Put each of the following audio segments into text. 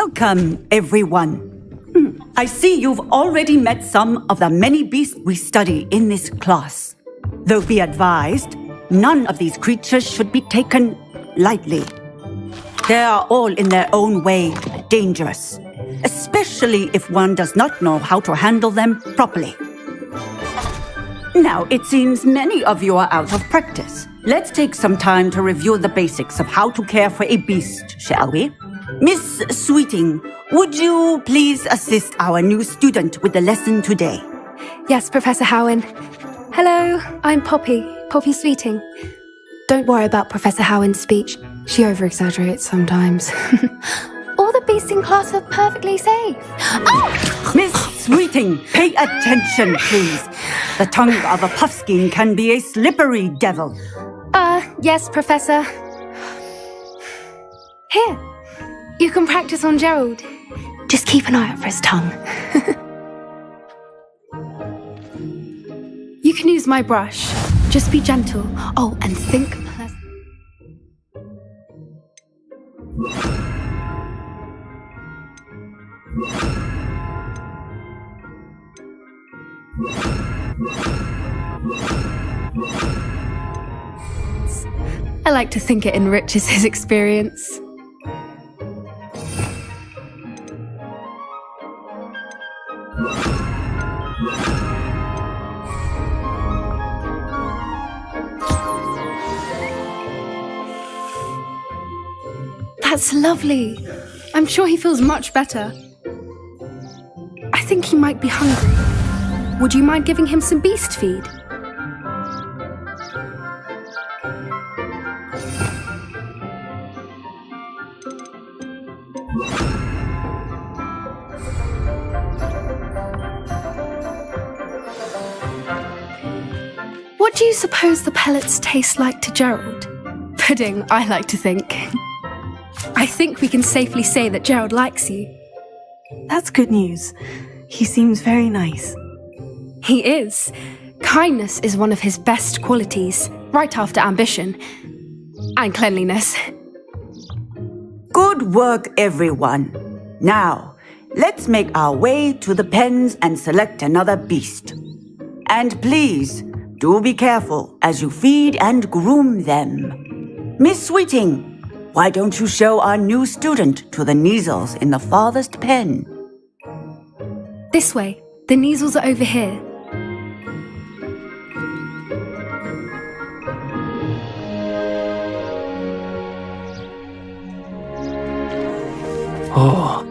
Welcome, everyone. I see you've already met some of the many beasts we study in this class. Though be advised, none of these creatures should be taken lightly. They are all in their own way dangerous, especially if one does not know how to handle them properly. Now, it seems many of you are out of practice. Let's take some time to review the basics of how to care for a beast, shall we? Miss Sweeting, would you please assist our new student with the lesson today? Yes, Professor Howen. Hello, I'm Poppy Sweeting. Don't worry about Professor Howen's speech. She over-exaggerates sometimes. All the beasts in class are perfectly safe. Oh! Miss Sweeting, pay attention, please. The tongue of a puffskein can be a slippery devil. Yes, Professor. Here, you can practice on Gerald. Just keep an eye out for his tongue. You can use my brush. Just be gentle. Oh, and think pleasant. I like to think it enriches his experience. That's lovely. I'm sure he feels much better. I think he might be hungry. Would you mind giving him some beast feed? What do you suppose the pellets taste like to Gerald? Pudding, I like to think. I think we can safely say that Gerald likes you. That's good news. He seems very nice. He is. Kindness is one of his best qualities, right after ambition. And cleanliness. Good work, everyone. Now, let's make our way to the pens and select another beast. And please, do be careful as you feed and groom them. Miss Sweeting, why don't you show our new student to the Neasels in the farthest pen? This way. The Neasels are over here. Oh,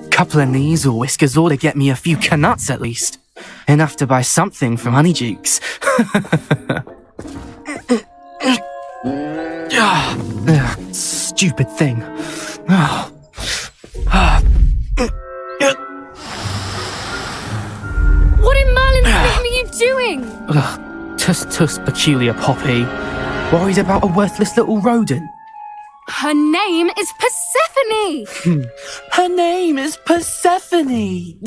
couple of Neasel whiskers ought to get me a few canuts at least. Enough to buy something from Honeydukes. Stupid thing. What in Merlin's name are you doing? Tuss, peculiar Poppy. Worried about a worthless little rodent. Her name is Persephone! Her name is Persephone!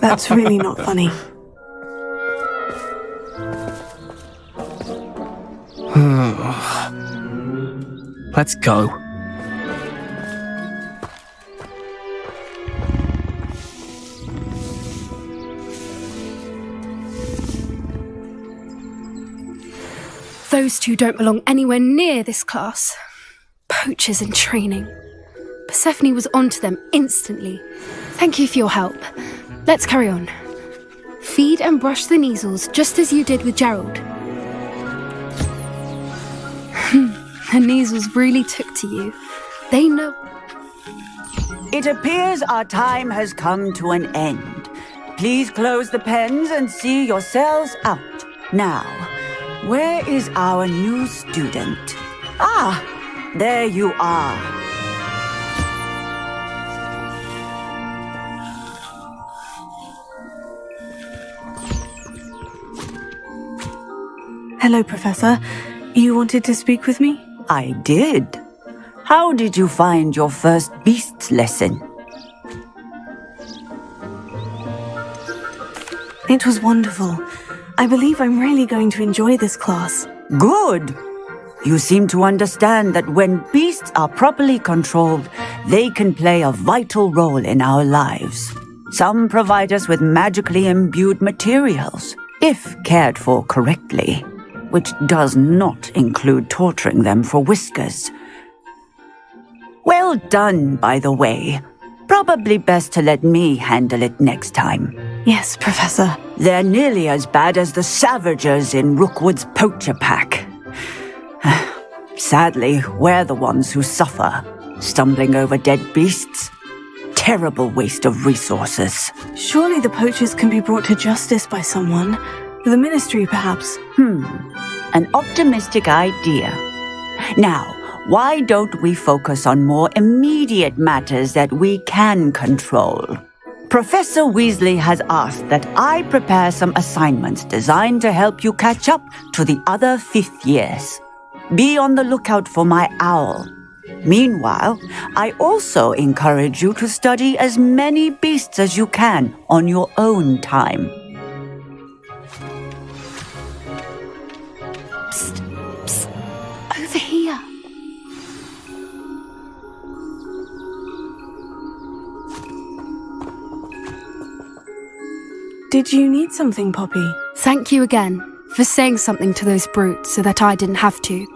That's really not funny. Let's go. Those two don't belong anywhere near this class. Poachers in training. Persephone was onto them instantly. Thank you for your help. Let's carry on. Feed and brush the Neasels just as you did with Gerald. The Neasels really took to you. They know... It appears our time has come to an end. Please close the pens and see yourselves out. Now, where is our new student? Ah, there you are. Hello, Professor. You wanted to speak with me? I did. How did you find your first beasts lesson? It was wonderful. I believe I'm really going to enjoy this class. Good. You seem to understand that when beasts are properly controlled, They can play a vital role in our lives. Some provide us with magically imbued materials, if cared for correctly, which does not include torturing them for whiskers. Well done, by the way. Probably best to let me handle it next time. Yes, Professor. They're nearly as bad as the Savagers in Rookwood's poacher pack. Sadly, we're the ones who suffer, stumbling over dead beasts. Terrible waste of resources. Surely the poachers can be brought to justice by someone. The Ministry, perhaps. An optimistic idea. Now, why don't we focus on more immediate matters that we can control? Professor Weasley has asked that I prepare some assignments designed to help you catch up to the other 5th years. Be on the lookout for my owl. Meanwhile, I also encourage you to study as many beasts as you can on your own time. Psst, psst, over here. Did you need something, Poppy? Thank you again for saying something to those brutes so that I didn't have to.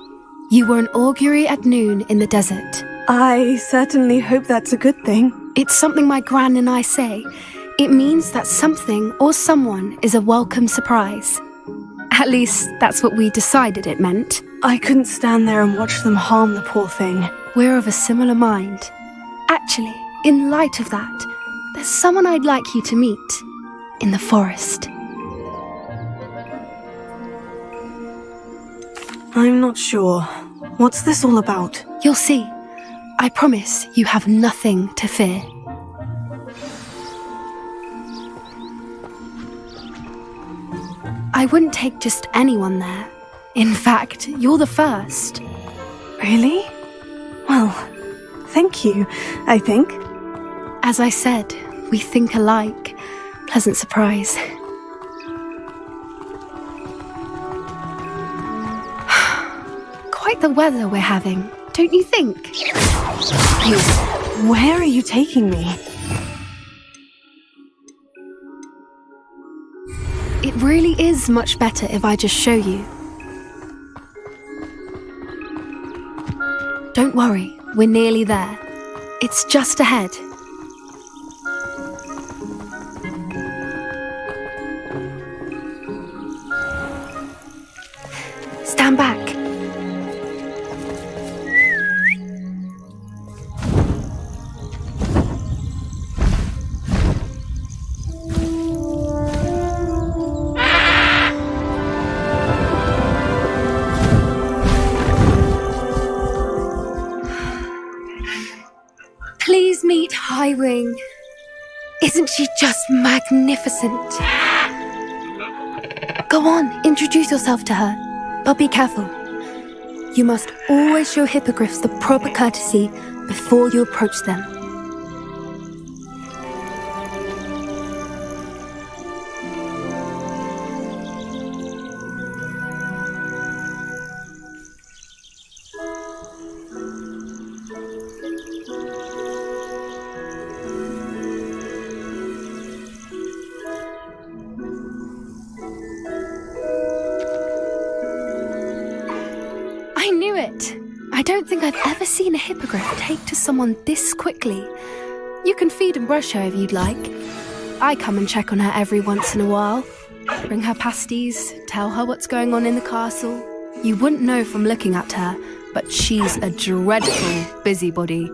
You were an augury at noon in the desert. I certainly hope that's a good thing. It's something my gran and I say. It means that something or someone is a welcome surprise. At least, that's what we decided it meant. I couldn't stand there and watch them harm the poor thing. We're of a similar mind. Actually, in light of that, there's someone I'd like you to meet in the forest. I'm not sure. What's this all about? You'll see. I promise you have nothing to fear. I wouldn't take just anyone there. In fact, you're the first. Really? Well, thank you, I think. As I said, we think alike. Pleasant surprise. Quite the weather we're having, don't you think? Where are you taking me? It really is much better if I just show you. Don't worry, we're nearly there. It's just ahead. Stand back. Please meet Highwing. Isn't she just magnificent? Go on, introduce yourself to her. But be careful. You must always show hippogriffs the proper courtesy before you approach them. I knew it! I don't think I've ever seen a hippogriff take to someone this quickly. You can feed and brush her if you'd like. I come and check on her every once in a while. Bring her pasties, tell her what's going on in the castle. You wouldn't know from looking at her, but she's a dreadful busybody.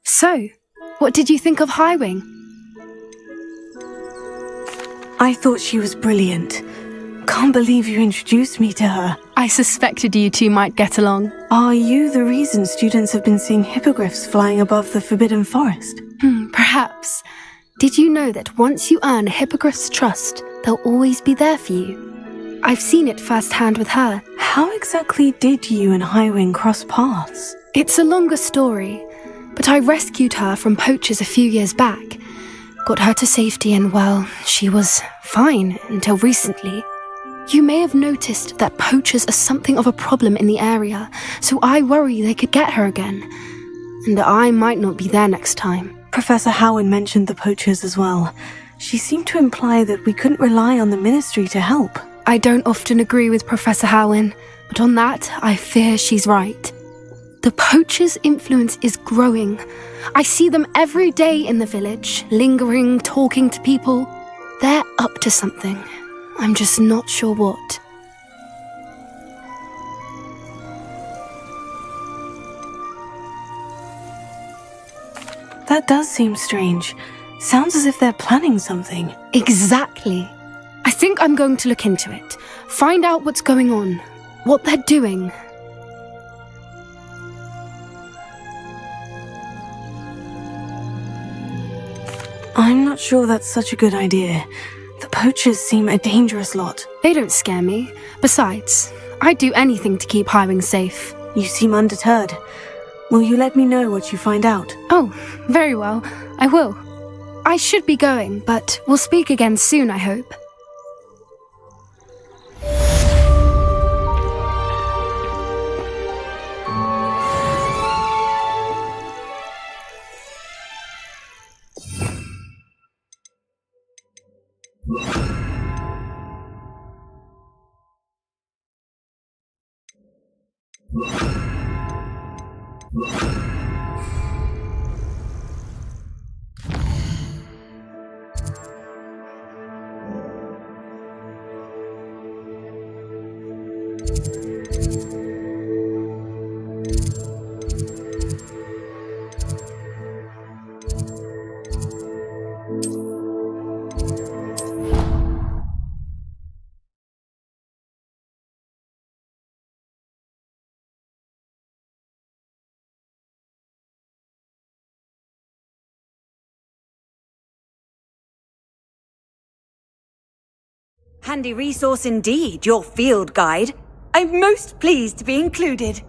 So, what did you think of Highwing? I thought she was brilliant. Can't believe you introduced me to her. I suspected you two might get along. Are you the reason students have been seeing hippogriffs flying above the Forbidden Forest? Perhaps. Did you know that once you earn a hippogriff's trust, they'll always be there for you? I've seen it firsthand with her. How exactly did you and Highwing cross paths? It's a longer story, but I rescued her from poachers a few years back. Got her to safety and, well, she was fine until recently. You may have noticed that poachers are something of a problem in the area, so I worry they could get her again. And I might not be there next time. Professor Howin mentioned the poachers as well. She seemed to imply that we couldn't rely on the ministry to help. I don't often agree with Professor Howin, but on that, I fear she's right. The poachers' influence is growing. I see them every day in the village, lingering, talking to people. They're up to something. I'm just not sure what. That does seem strange. Sounds as if they're planning something. Exactly. I think I'm going to look into it, find out what's going on, what they're doing. I'm not sure that's such a good idea. The poachers seem a dangerous lot. They don't scare me. Besides, I'd do anything to keep Highwing safe. You seem undeterred. Will you let me know what you find out? Oh, very well. I will. I should be going, but we'll speak again soon, I hope. Handy resource indeed, your field guide. I'm most pleased to be included.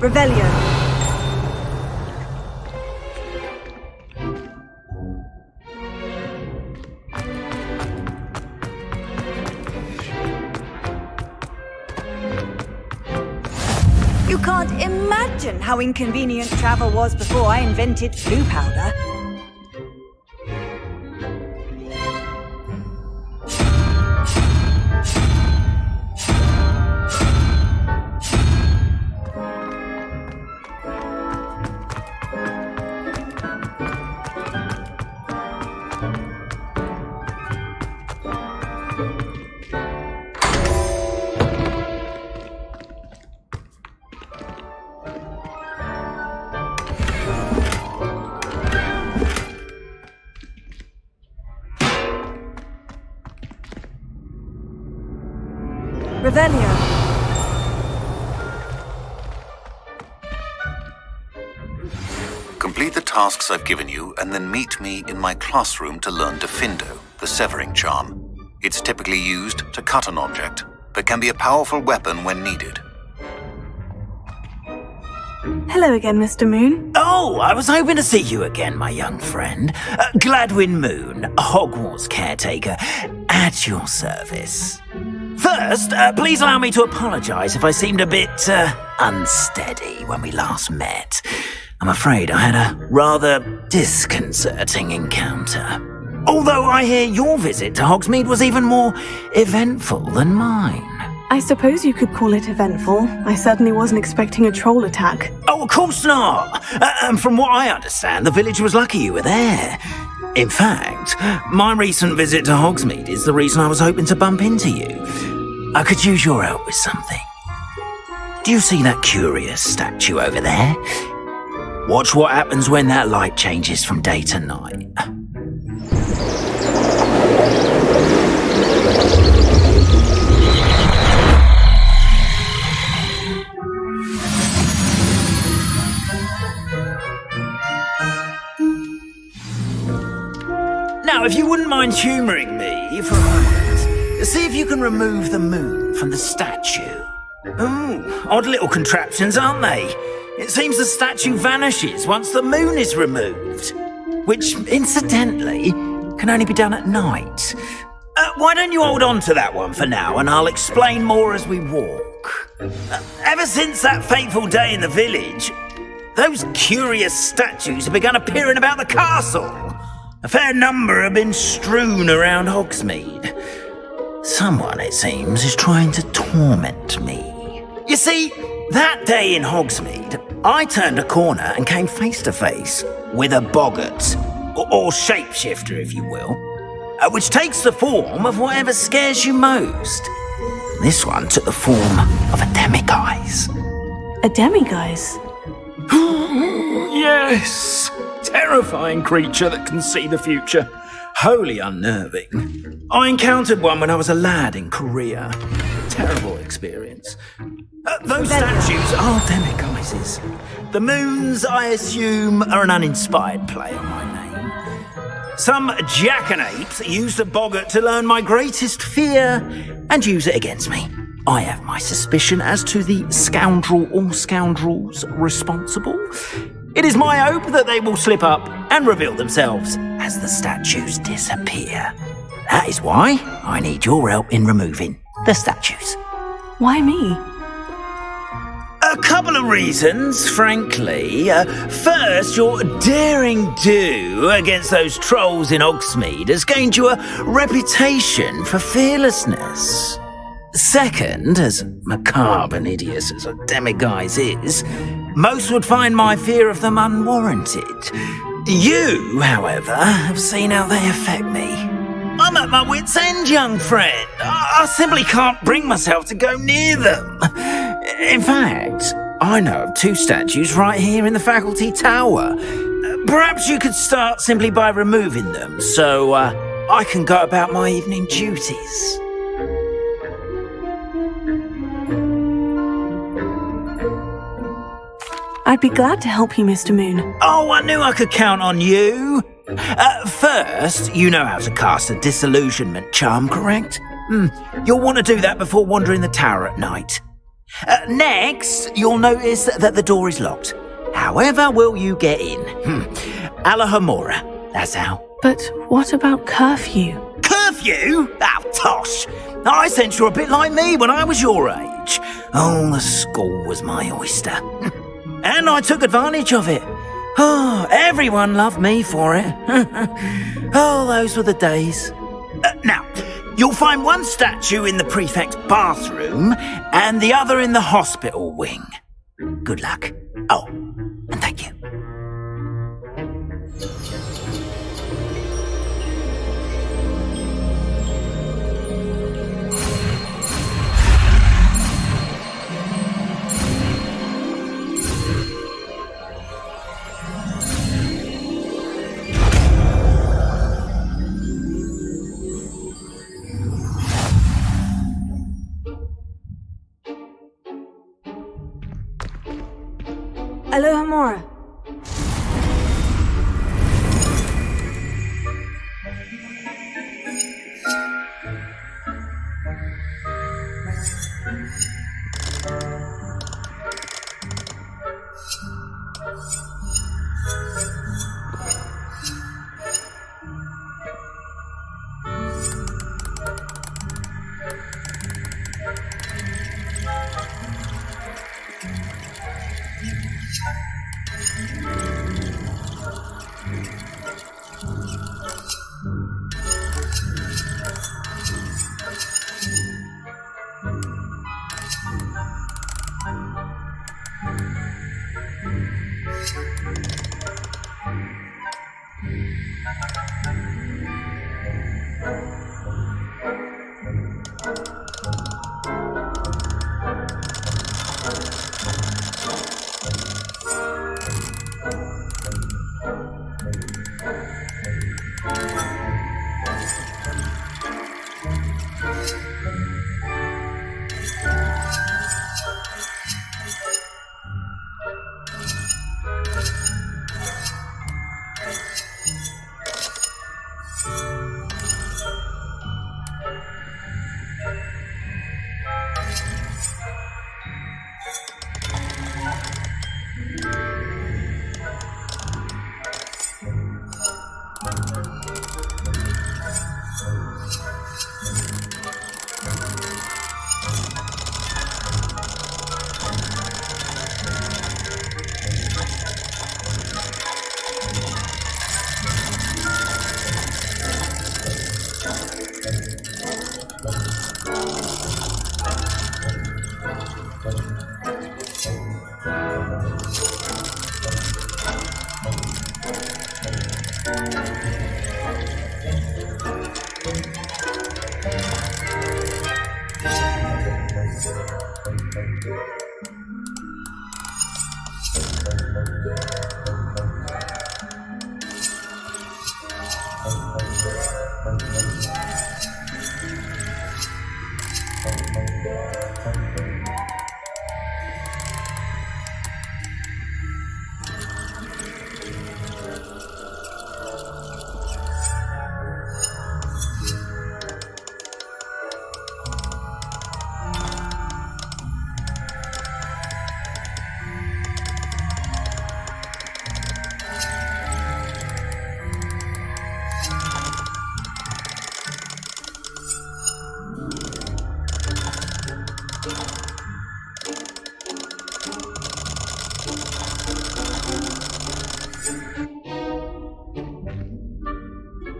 Revelio. You can't imagine how inconvenient travel was before I invented flu powder. Revelio. Complete the tasks I've given you and then meet me in my classroom to learn Defindo, the severing charm. It's typically used to cut an object, but can be a powerful weapon when needed. Hello again, Mr. Moon. Oh, I was hoping to see you again, my young friend. Gladwin Moon, Hogwarts caretaker, at your service. First, please allow me to apologize if I seemed a bit, unsteady when we last met. I'm afraid I had a rather disconcerting encounter. Although I hear your visit to Hogsmeade was even more eventful than mine. I suppose you could call it eventful. I certainly wasn't expecting a troll attack. Oh, of course not! And from what I understand, the village was lucky you were there. In fact, my recent visit to Hogsmeade is the reason I was hoping to bump into you. I could use your help with something. Do you see that curious statue over there? Watch what happens when that light changes from day to night. Now, if you wouldn't mind humouring me for a moment, see if you can remove the moon from the statue. Ooh, odd little contraptions, aren't they? It seems the statue vanishes once the moon is removed, which, incidentally, can only be done at night. Why don't you hold on to that one for now, and I'll explain more as we walk. Ever since that fateful day in the village, those curious statues have begun appearing about the castle. A fair number have been strewn around Hogsmeade. Someone, it seems, is trying to torment me. You see, that day in Hogsmeade, I turned a corner and came face to face with a boggart, or shapeshifter, if you will, which takes the form of whatever scares you most. This one took the form of a demiguise. A demiguise? Yes! Terrifying creature that can see the future. Wholly unnerving. I encountered one when I was a lad in Korea. Terrible experience. Those statues are demiguises. The moons, I assume, are an uninspired play on my name. Some jackanapes used a boggart to learn my greatest fear and use it against me. I have my suspicion as to the scoundrel or scoundrels responsible. It is my hope that they will slip up and reveal themselves as the statues disappear. That is why I need your help in removing the statues. Why me? A couple of reasons, frankly. First, your daring do against those trolls in Hogsmeade has gained you a reputation for fearlessness. Second, as macabre and hideous as a demiguise is, most would find my fear of them unwarranted. You, however, have seen how they affect me. I'm at my wit's end, young friend. I simply can't bring myself to go near them. In fact, I know of two statues right here in the faculty tower. Perhaps you could start simply by removing them, so I can go about my evening duties. I'd be glad to help you, Mr. Moon. Oh, I knew I could count on you. First, you know how to cast a disillusionment charm, correct? You'll want to do that before wandering the tower at night. Next, you'll notice that the door is locked. However will you get in? Alahomora, that's how. But what about curfew? Curfew? Oh, tosh. I sense you're a bit like me when I was your age. Oh, the school was my oyster. And I took advantage of it. Oh, everyone loved me for it. Oh, those were the days. Now, you'll find one statue in the prefect's bathroom and the other in the hospital wing. Good luck. Oh, and thank you. Alohomora.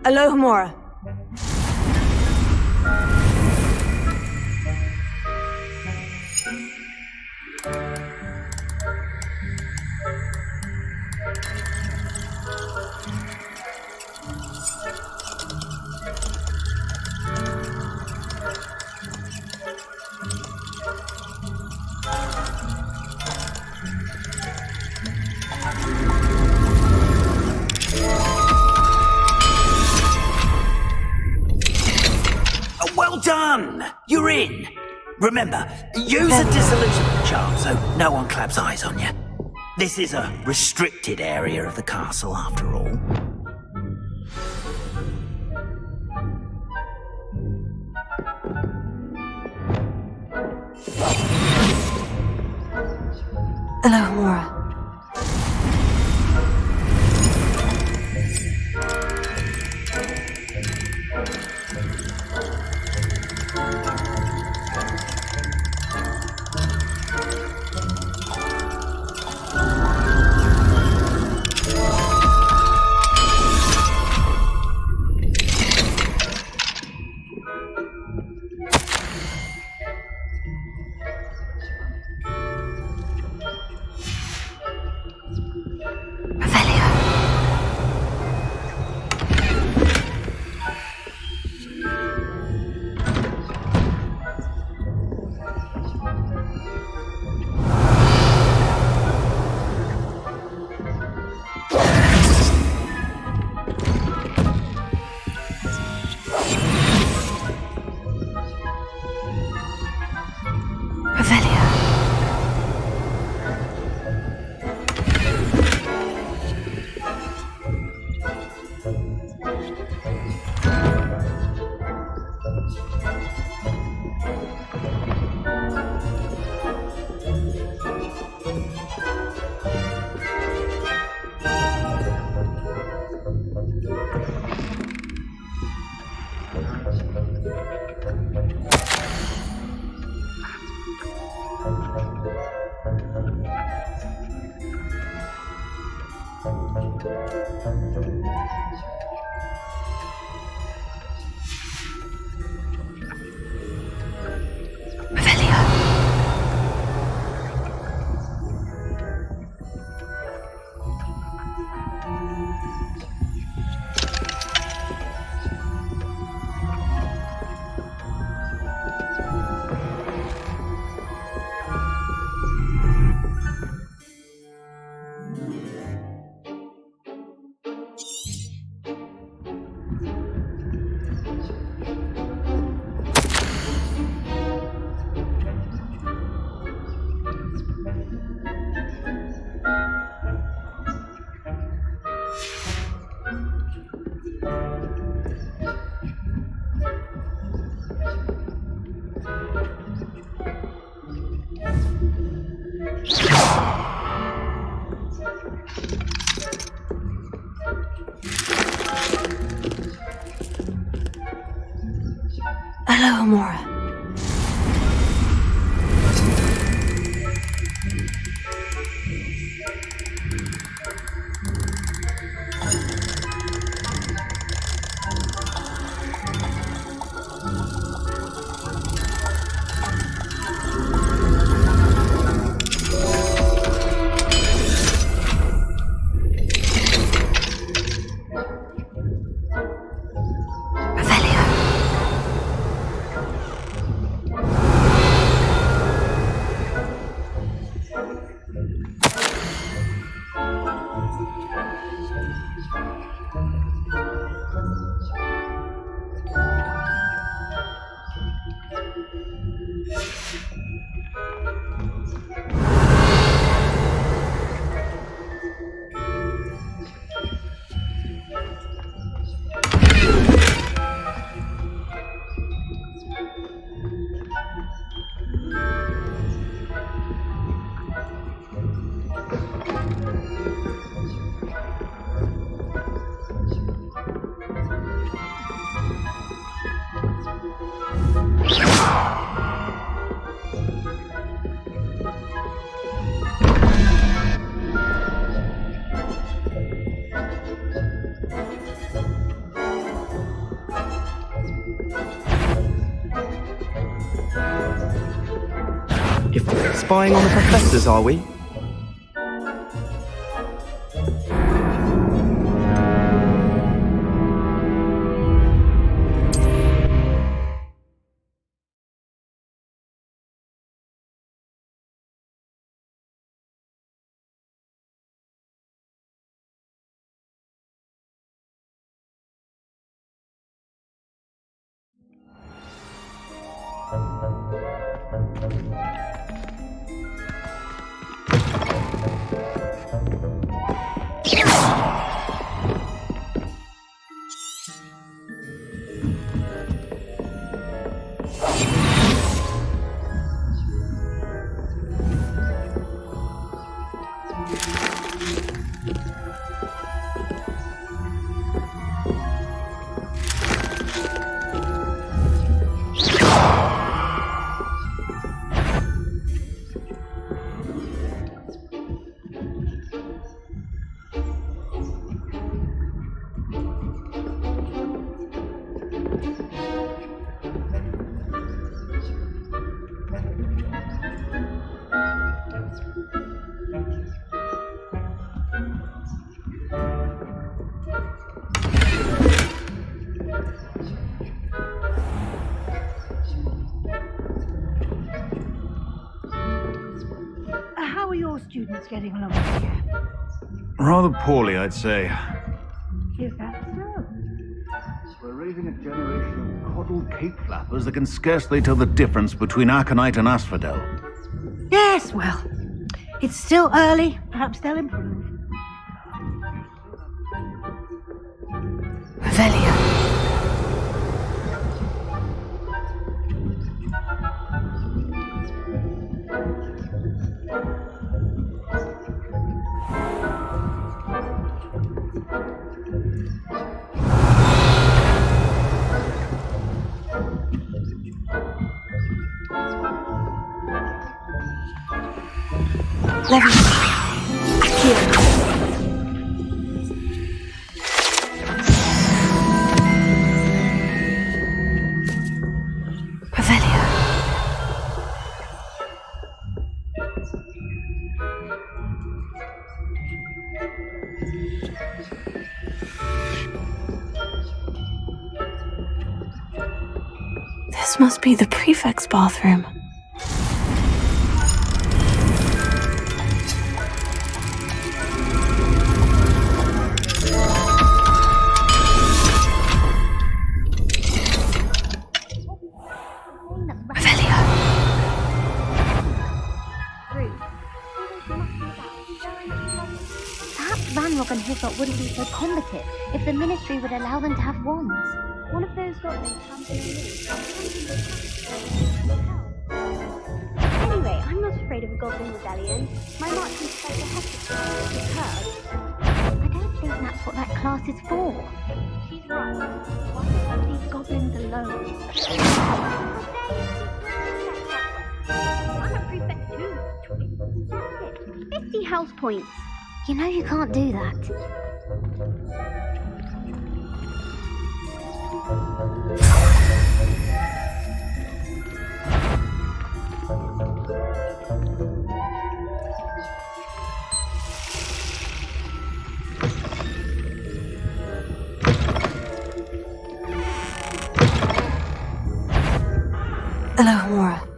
Alohomora. Well done! You're in! Remember, use a disillusionment charm so no one claps eyes on you. This is a restricted area of the castle, after all. Hello, Mora. Hello, Mora. Spying on the professors, are we? Hogwarts getting along this year? Rather poorly, I'd say. Is that so? We're raising a generation of coddled cape flappers that can scarcely tell the difference between aconite and asphodel. Yes, well, it's still early. Perhaps they'll improve. Revelio. This must be the prefect's bathroom. And Hiffot wouldn't be so combative if the Ministry would allow them to have wands. One of those goblins comes in Anyway, I'm not afraid of a goblin rebellion. My marching professor has to heard. I don't think that's what that class is for. She's right. Why leave these goblins alone? I'm a prefect too. That's it. 50 house points. You know you can't do that. Hello, Mora.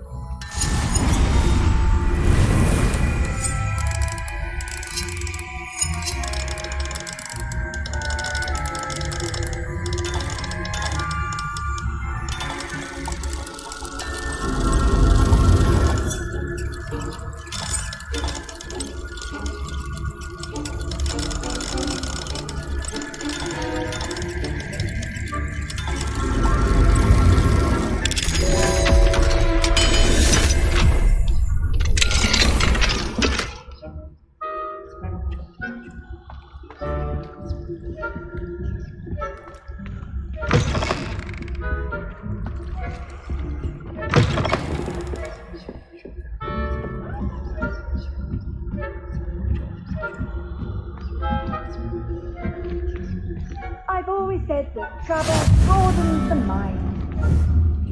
I've always said that travel broadens the mind.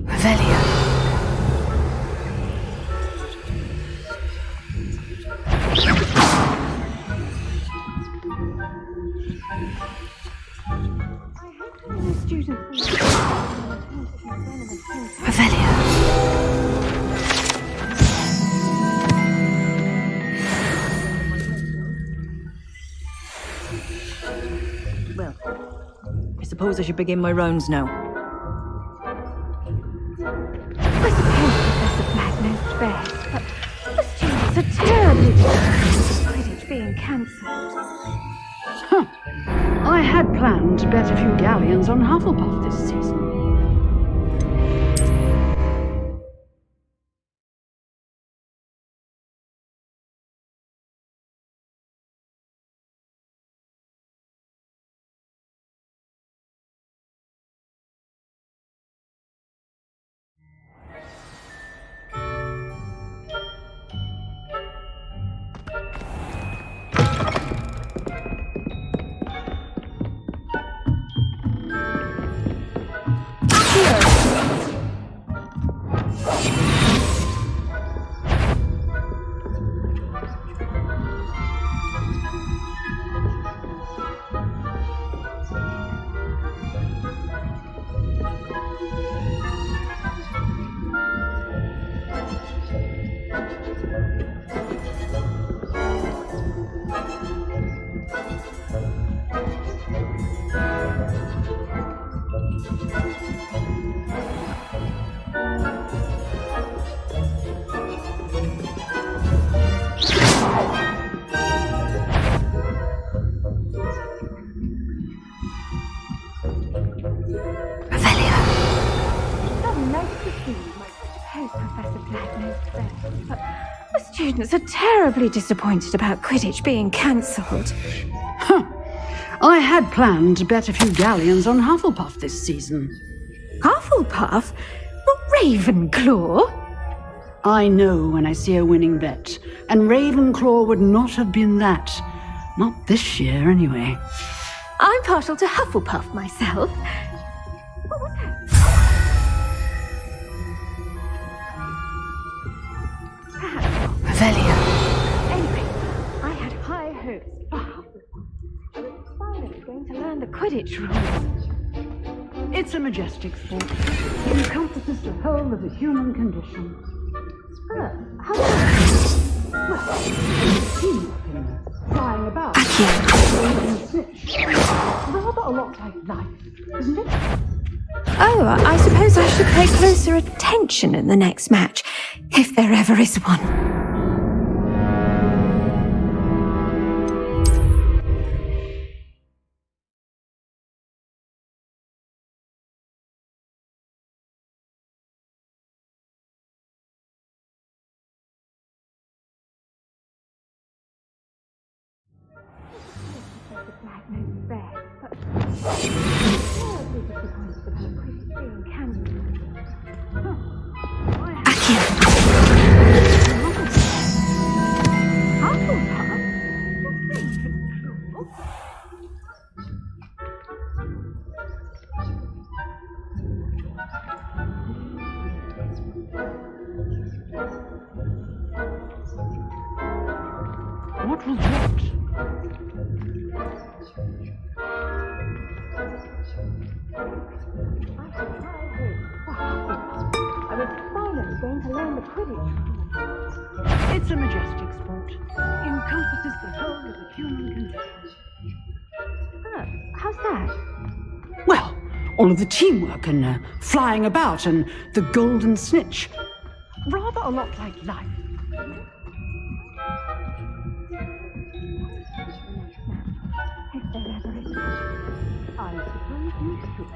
Revelio. I hope all the students Well, I suppose I should begin my rounds now. I suppose Professor Black knows best, but the students are terribly disappointed Quidditch being cancelled. I had planned to bet a few galleons on Hufflepuff this season. So nice to see you, my hope, Professor Blacknose Bear. But the students are terribly disappointed about Quidditch being cancelled. I had planned to bet a few galleons on Hufflepuff this season. Hufflepuff? Not Ravenclaw? I know when I see a winning bet, and Ravenclaw would not have been that. Not this year, anyway. I'm partial to Hufflepuff myself. What was that? Anyway, I had high hopes for Hufflepuff. I was finally going to learn the Quidditch rules. It's a majestic sport. It encompasses the whole of the human condition. How about Well, teamwork and flying about. Rather a lot like life, isn't it? Oh, I suppose I should pay closer attention in the next match, if there ever is one. Blacknose Bear, but terribly disappointed about Quidditch being cancelled. Hufflepuff? What was what? I was finally going to learn the Quidditch. It's a majestic sport. It encompasses the whole of the human condition. Oh, how's that? Well, all of the teamwork and flying about and the golden snitch. Rather a lot like life. If there ever is one. I suppose you should.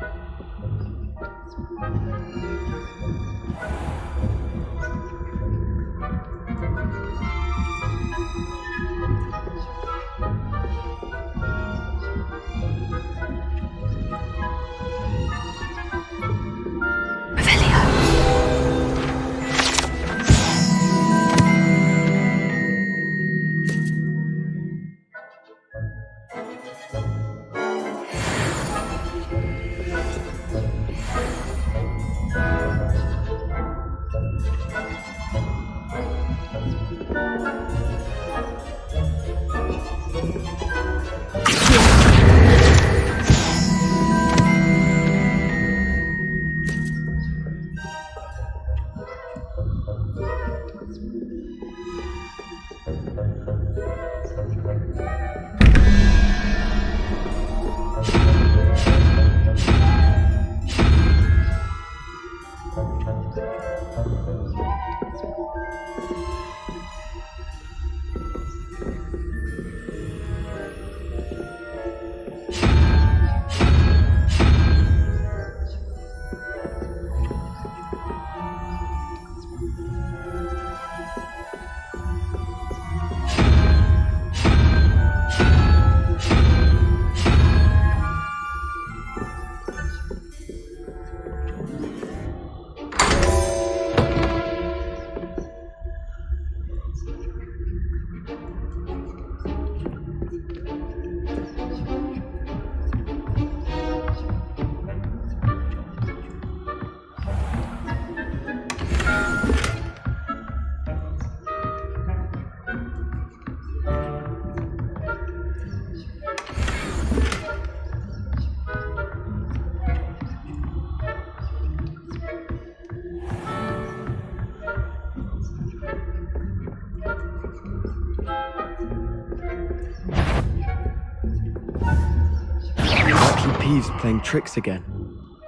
Peeves playing tricks again.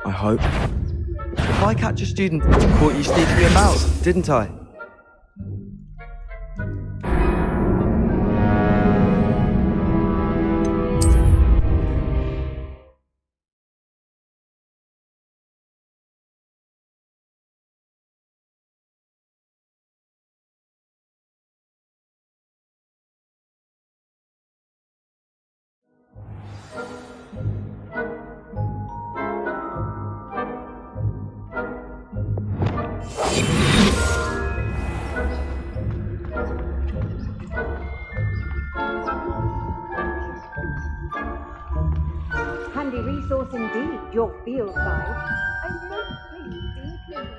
I hope. If I catch a student, I caught you sneaking me about, didn't I? Handy resource indeed, your field guide. I'm most pleased to include.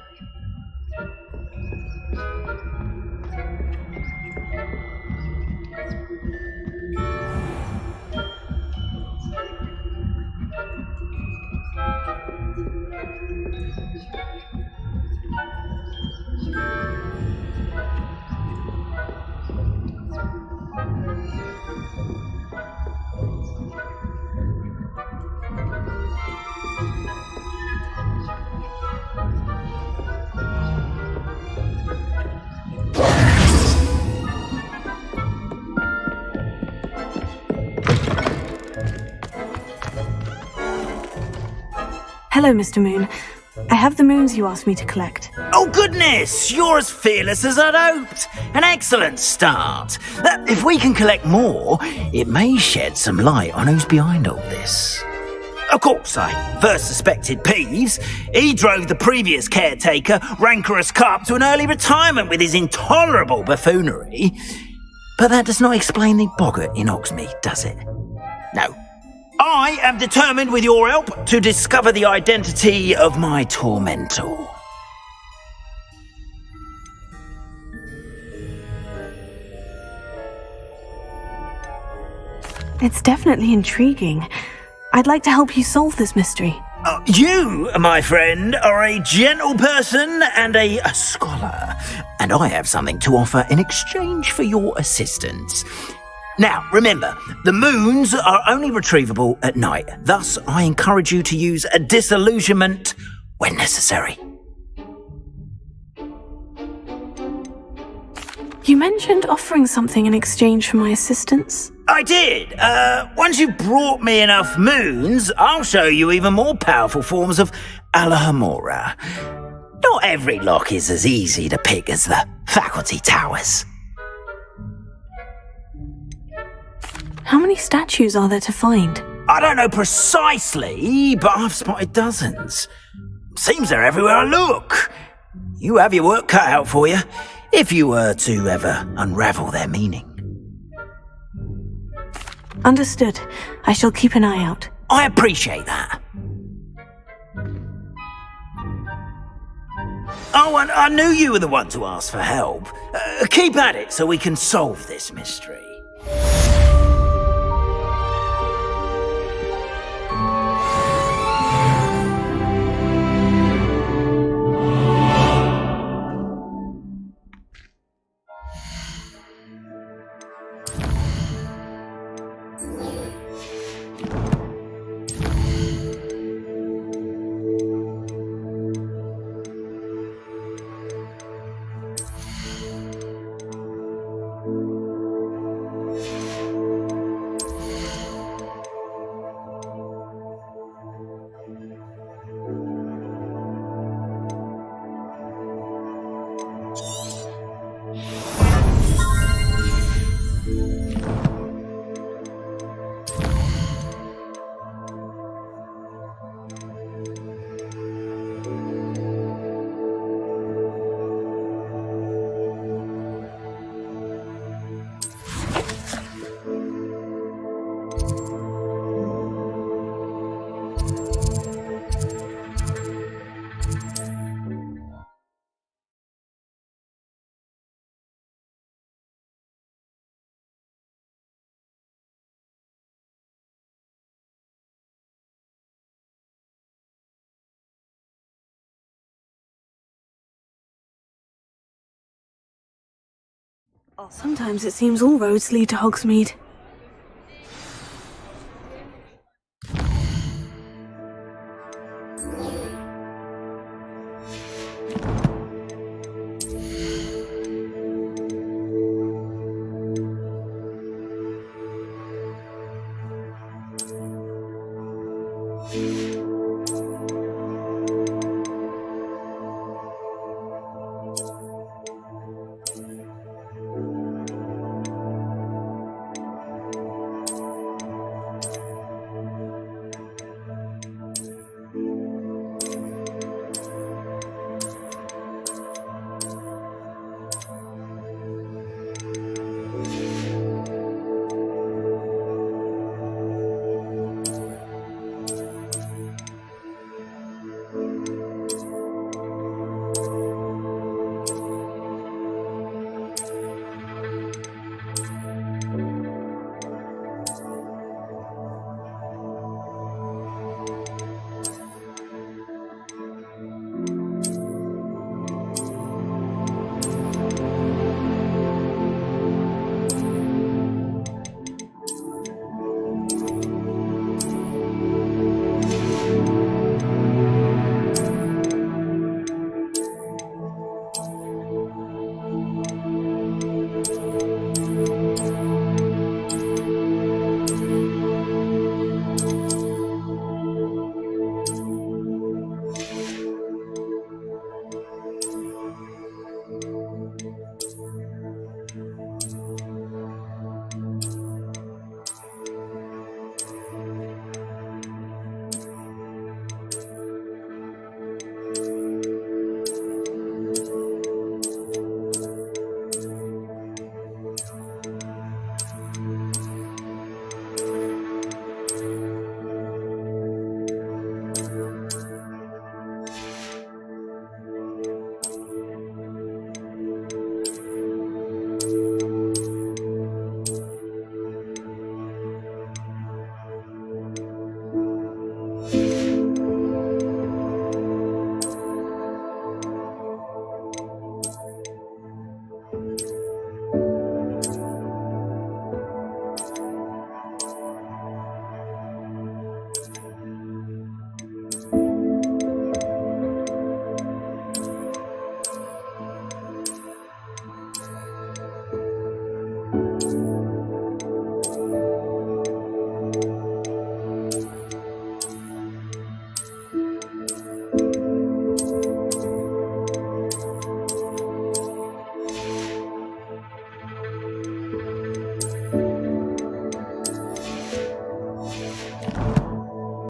Hello, Mr. Moon. I have the moons you asked me to collect. Oh, goodness! You're as fearless as I'd hoped. An excellent start. If we can collect more, it may shed some light on who's behind all this. Of course, I first suspected Peeves. He drove the previous caretaker, Rancorous Carp, to an early retirement with his intolerable buffoonery. But that does not explain the boggart in Hogsmeade, does it? No. I am determined, with your help, to discover the identity of my tormentor. It's definitely intriguing. I'd like to help you solve this mystery. You, my friend, are a gentle person and a scholar, and I have something to offer in exchange for your assistance. Now, remember, the moons are only retrievable at night. Thus, I encourage you to use a disillusionment when necessary. You mentioned offering something in exchange for my assistance. I did. Once you've brought me enough moons, I'll show you even more powerful forms of Alohomora. Not every lock is as easy to pick as the faculty towers. How many statues are there to find? I don't know precisely, but I've spotted dozens. Seems they're everywhere I look. You have your work cut out for you, if you were to ever unravel their meaning. Understood. I shall keep an eye out. I appreciate that. Oh, and I knew you were the one to ask for help. Keep at it so we can solve this mystery. Sometimes it seems all roads lead to Hogsmeade.